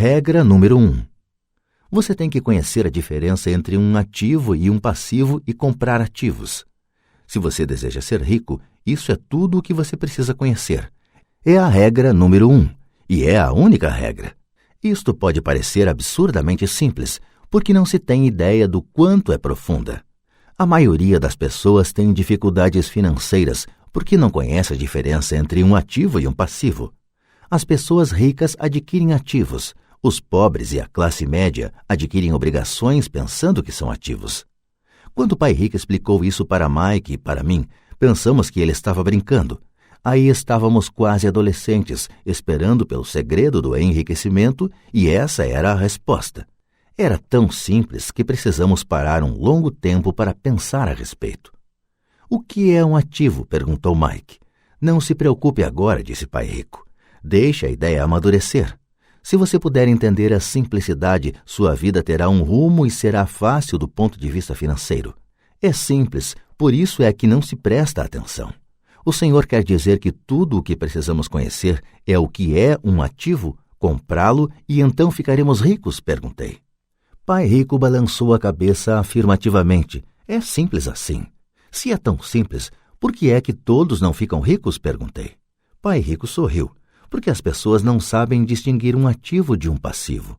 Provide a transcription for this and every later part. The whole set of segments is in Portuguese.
Regra número 1. Você tem que conhecer a diferença entre um ativo e um passivo e comprar ativos. Se você deseja ser rico, isso é tudo o que você precisa conhecer. É a regra número 1, e é a única regra. Isto pode parecer absurdamente simples, porque não se tem ideia do quanto é profunda. A maioria das pessoas tem dificuldades financeiras porque não conhece a diferença entre um ativo e um passivo. As pessoas ricas adquirem ativos, os pobres e a classe média adquirem obrigações pensando que são ativos. Quando o pai rico explicou isso para Mike e para mim, pensamos que ele estava brincando. Aí estávamos quase adolescentes, esperando pelo segredo do enriquecimento, e essa era a resposta. Era tão simples que precisamos parar um longo tempo para pensar a respeito. O que é um ativo? Perguntou Mike. Não se preocupe agora, disse pai rico. Deixe a ideia amadurecer. Se você puder entender a simplicidade, sua vida terá um rumo e será fácil do ponto de vista financeiro. É simples, por isso é que não se presta atenção. O Senhor quer dizer que tudo o que precisamos conhecer é o que é um ativo, comprá-lo e então ficaremos ricos? Perguntei. Pai rico balançou a cabeça afirmativamente. É simples assim. Se é tão simples, por que é que todos não ficam ricos? Perguntei. Pai rico sorriu. Porque as pessoas não sabem distinguir um ativo de um passivo.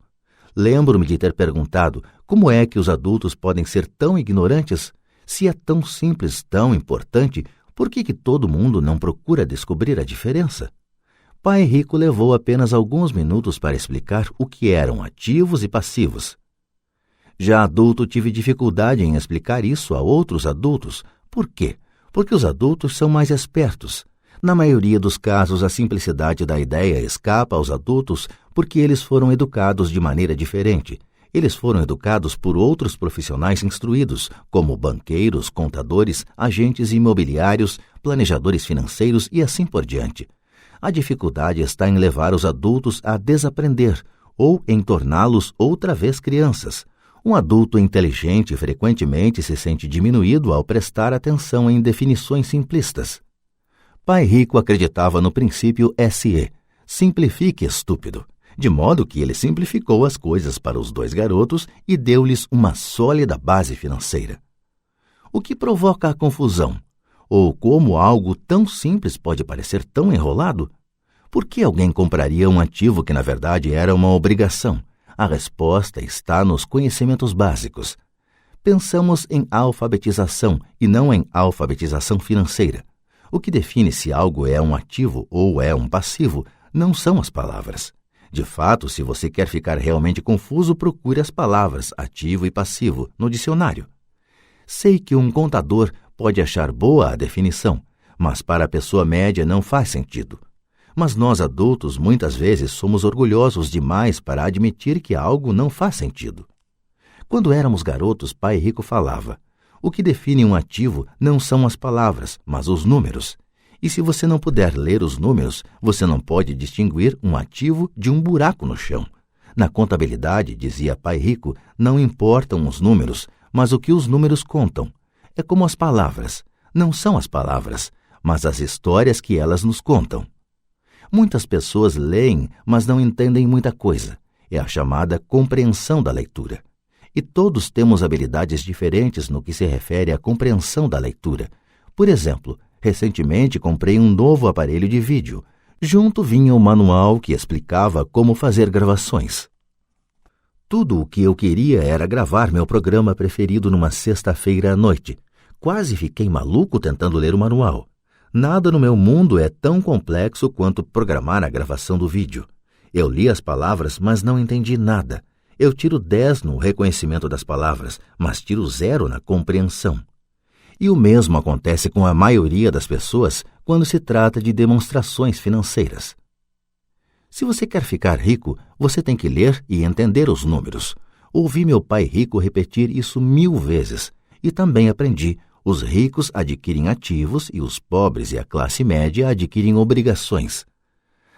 Lembro-me de ter perguntado como é que os adultos podem ser tão ignorantes? Se é tão simples, tão importante, por que todo mundo não procura descobrir a diferença? Pai rico levou apenas alguns minutos para explicar o que eram ativos e passivos. Já adulto, tive dificuldade em explicar isso a outros adultos. Por quê? Porque os adultos são mais espertos. Na maioria dos casos, a simplicidade da ideia escapa aos adultos porque eles foram educados de maneira diferente. Eles foram educados por outros profissionais instruídos, como banqueiros, contadores, agentes imobiliários, planejadores financeiros e assim por diante. A dificuldade está em levar os adultos a desaprender ou em torná-los outra vez crianças. Um adulto inteligente frequentemente se sente diminuído ao prestar atenção em definições simplistas. Pai rico acreditava no princípio SE, simplifique estúpido, de modo que ele simplificou as coisas para os dois garotos e deu-lhes uma sólida base financeira. O que provoca a confusão? Ou como algo tão simples pode parecer tão enrolado? Por que alguém compraria um ativo que na verdade era uma obrigação? A resposta está nos conhecimentos básicos. Pensamos em alfabetização e não em alfabetização financeira. O que define se algo é um ativo ou é um passivo não são as palavras. De fato, se você quer ficar realmente confuso, procure as palavras ativo e passivo no dicionário. Sei que um contador pode achar boa a definição, mas para a pessoa média não faz sentido. Mas nós adultos muitas vezes somos orgulhosos demais para admitir que algo não faz sentido. Quando éramos garotos, pai rico falava: o que define um ativo não são as palavras, mas os números. E se você não puder ler os números, você não pode distinguir um ativo de um buraco no chão. Na contabilidade, dizia pai rico, não importam os números, mas o que os números contam. É como as palavras. Não são as palavras, mas as histórias que elas nos contam. Muitas pessoas leem, mas não entendem muita coisa. É a chamada compreensão da leitura. E todos temos habilidades diferentes no que se refere à compreensão da leitura. Por exemplo, recentemente comprei um novo aparelho de vídeo. Junto vinha um manual que explicava como fazer gravações. Tudo o que eu queria era gravar meu programa preferido numa sexta-feira à noite. Quase fiquei maluco tentando ler o manual. Nada no meu mundo é tão complexo quanto programar a gravação do vídeo. Eu li as palavras, mas não entendi nada. Eu tiro 10 no reconhecimento das palavras, mas tiro 0 na compreensão. E o mesmo acontece com a maioria das pessoas quando se trata de demonstrações financeiras. Se você quer ficar rico, você tem que ler e entender os números. Ouvi meu pai rico repetir isso 1000 vezes e também aprendi: os ricos adquirem ativos e os pobres e a classe média adquirem obrigações.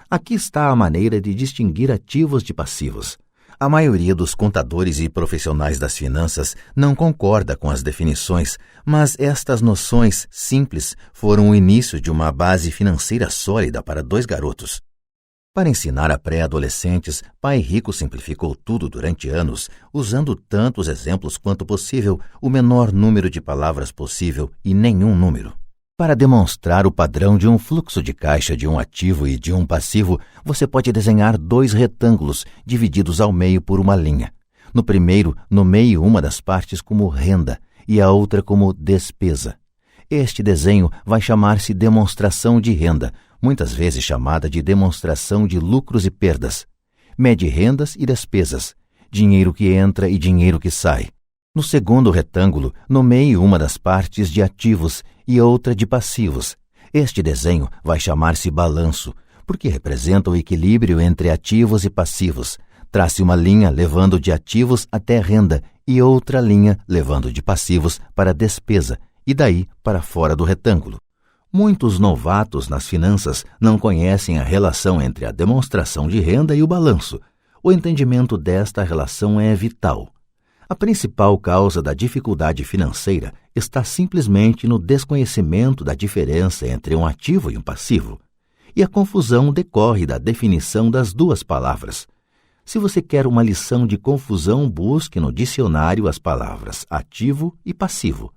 Aqui está a maneira de distinguir ativos de passivos. A maioria dos contadores e profissionais das finanças não concorda com as definições, mas estas noções simples foram o início de uma base financeira sólida para 2 garotos. Para ensinar a pré-adolescentes, Pai Rico simplificou tudo durante anos, usando tantos exemplos quanto possível, o menor número de palavras possível e nenhum número. Para demonstrar o padrão de um fluxo de caixa de um ativo e de um passivo, você pode desenhar 2 retângulos divididos ao meio por uma linha. No primeiro, nomeie uma das partes como renda e a outra como despesa. Este desenho vai chamar-se demonstração de renda, muitas vezes chamada de demonstração de lucros e perdas. Mede rendas e despesas, dinheiro que entra e dinheiro que sai. No segundo retângulo, nomeie uma das partes de ativos e outra de passivos. Este desenho vai chamar-se balanço, porque representa o equilíbrio entre ativos e passivos. Trace uma linha levando de ativos até renda e outra linha levando de passivos para despesa e daí para fora do retângulo. Muitos novatos nas finanças não conhecem a relação entre a demonstração de renda e o balanço. O entendimento desta relação é vital. A principal causa da dificuldade financeira está simplesmente no desconhecimento da diferença entre um ativo e um passivo. E a confusão decorre da definição das 2 palavras. Se você quer uma lição de confusão, busque no dicionário as palavras ativo e passivo.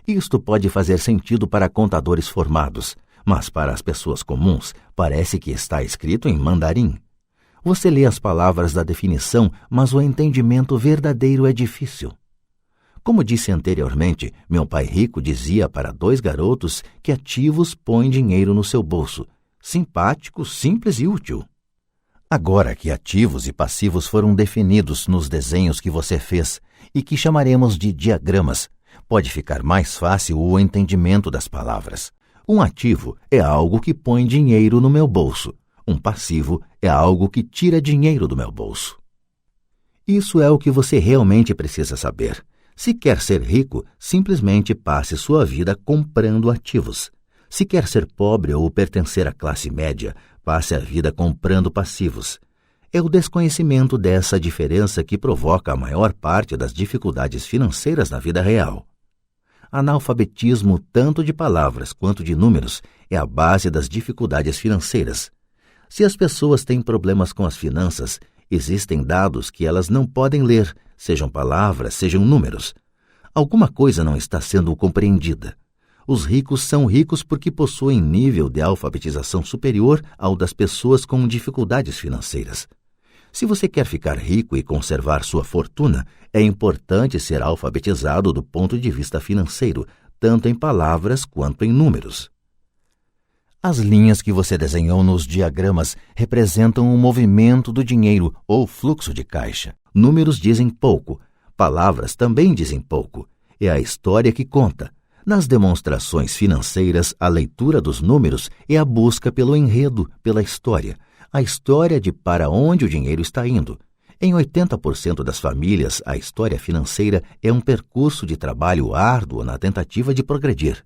Isto pode fazer sentido para contadores formados, mas para as pessoas comuns parece que está escrito em mandarim. Você lê as palavras da definição, mas o entendimento verdadeiro é difícil. Como disse anteriormente, meu pai rico dizia para 2 garotos que ativos põem dinheiro no seu bolso. Simpático, simples e útil. Agora que ativos e passivos foram definidos nos desenhos que você fez e que chamaremos de diagramas, pode ficar mais fácil o entendimento das palavras. Um ativo é algo que põe dinheiro no meu bolso. Um passivo é algo que tira dinheiro do meu bolso. Isso é o que você realmente precisa saber. Se quer ser rico, simplesmente passe sua vida comprando ativos. Se quer ser pobre ou pertencer à classe média, passe a vida comprando passivos. É o desconhecimento dessa diferença que provoca a maior parte das dificuldades financeiras na vida real. Analfabetismo, tanto de palavras quanto de números, é a base das dificuldades financeiras. Se as pessoas têm problemas com as finanças, existem dados que elas não podem ler, sejam palavras, sejam números. Alguma coisa não está sendo compreendida. Os ricos são ricos porque possuem nível de alfabetização superior ao das pessoas com dificuldades financeiras. Se você quer ficar rico e conservar sua fortuna, é importante ser alfabetizado do ponto de vista financeiro, tanto em palavras quanto em números. As linhas que você desenhou nos diagramas representam o movimento do dinheiro ou fluxo de caixa. Números dizem pouco, palavras também dizem pouco. É a história que conta. Nas demonstrações financeiras, a leitura dos números é a busca pelo enredo, pela história. A história de para onde o dinheiro está indo. Em 80% das famílias, a história financeira é um percurso de trabalho árduo na tentativa de progredir.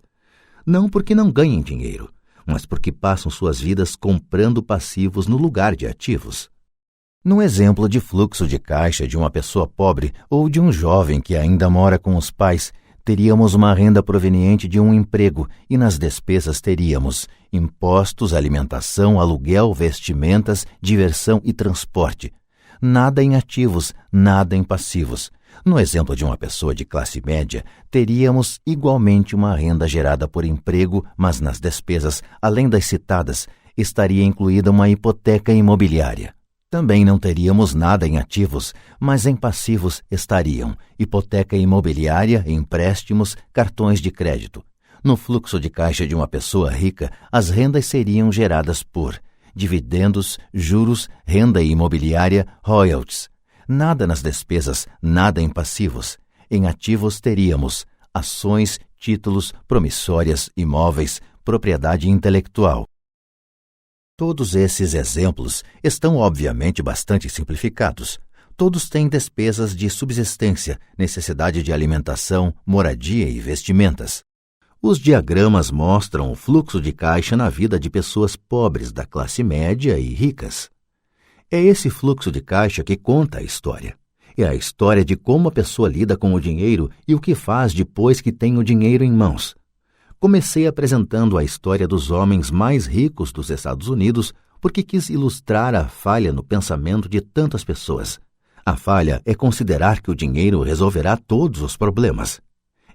Não porque não ganhem dinheiro, mas porque passam suas vidas comprando passivos no lugar de ativos. No exemplo de fluxo de caixa de uma pessoa pobre ou de um jovem que ainda mora com os pais, teríamos uma renda proveniente de um emprego e nas despesas teríamos impostos, alimentação, aluguel, vestimentas, diversão e transporte. Nada em ativos, nada em passivos. No exemplo de uma pessoa de classe média, teríamos igualmente uma renda gerada por emprego, mas nas despesas, além das citadas, estaria incluída uma hipoteca imobiliária. Também não teríamos nada em ativos, mas em passivos estariam hipoteca imobiliária, empréstimos, cartões de crédito. No fluxo de caixa de uma pessoa rica, as rendas seriam geradas por dividendos, juros, renda imobiliária, royalties. Nada nas despesas, nada em passivos. Em ativos teríamos ações, títulos, promissórias, imóveis, propriedade intelectual. Todos esses exemplos estão obviamente bastante simplificados. Todos têm despesas de subsistência, necessidade de alimentação, moradia e vestimentas. Os diagramas mostram o fluxo de caixa na vida de pessoas pobres da classe média e ricas. É esse fluxo de caixa que conta a história. É a história de como a pessoa lida com o dinheiro e o que faz depois que tem o dinheiro em mãos. Comecei apresentando a história dos homens mais ricos dos Estados Unidos, porque quis ilustrar a falha no pensamento de tantas pessoas. A falha é considerar que o dinheiro resolverá todos os problemas.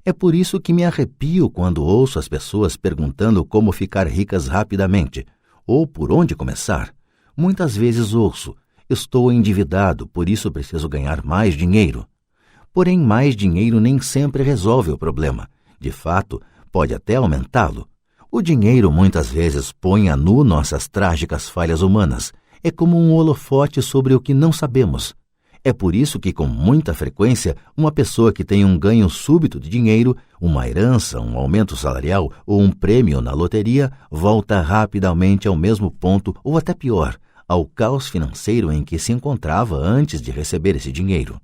É por isso que me arrepio quando ouço as pessoas perguntando como ficar ricas rapidamente, ou por onde começar. Muitas vezes ouço: estou endividado, por isso preciso ganhar mais dinheiro. Porém, mais dinheiro nem sempre resolve o problema. De fato, pode até aumentá-lo. O dinheiro muitas vezes põe a nu nossas trágicas falhas humanas. É como um holofote sobre o que não sabemos. É por isso que, com muita frequência, uma pessoa que tem um ganho súbito de dinheiro, uma herança, um aumento salarial ou um prêmio na loteria, volta rapidamente ao mesmo ponto ou até pior, ao caos financeiro em que se encontrava antes de receber esse dinheiro.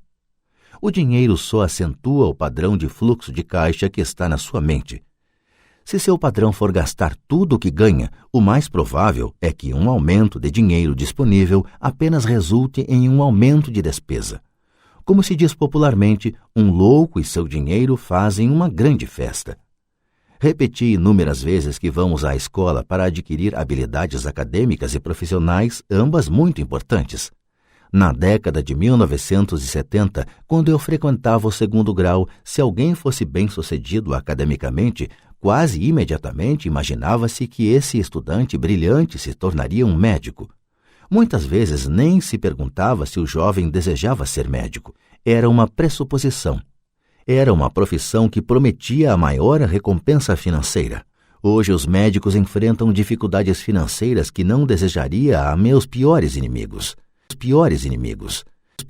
O dinheiro só acentua o padrão de fluxo de caixa que está na sua mente. Se seu padrão for gastar tudo o que ganha, o mais provável é que um aumento de dinheiro disponível apenas resulte em um aumento de despesa. Como se diz popularmente, um louco e seu dinheiro fazem uma grande festa. Repeti inúmeras vezes que vamos à escola para adquirir habilidades acadêmicas e profissionais, ambas muito importantes. Na década de 1970, quando eu frequentava o 2º grau, se alguém fosse bem-sucedido academicamente, quase imediatamente imaginava-se que esse estudante brilhante se tornaria um médico. Muitas vezes nem se perguntava se o jovem desejava ser médico. Era uma pressuposição. Era uma profissão que prometia a maior recompensa financeira. Hoje os médicos enfrentam dificuldades financeiras que não desejaria a meus piores inimigos.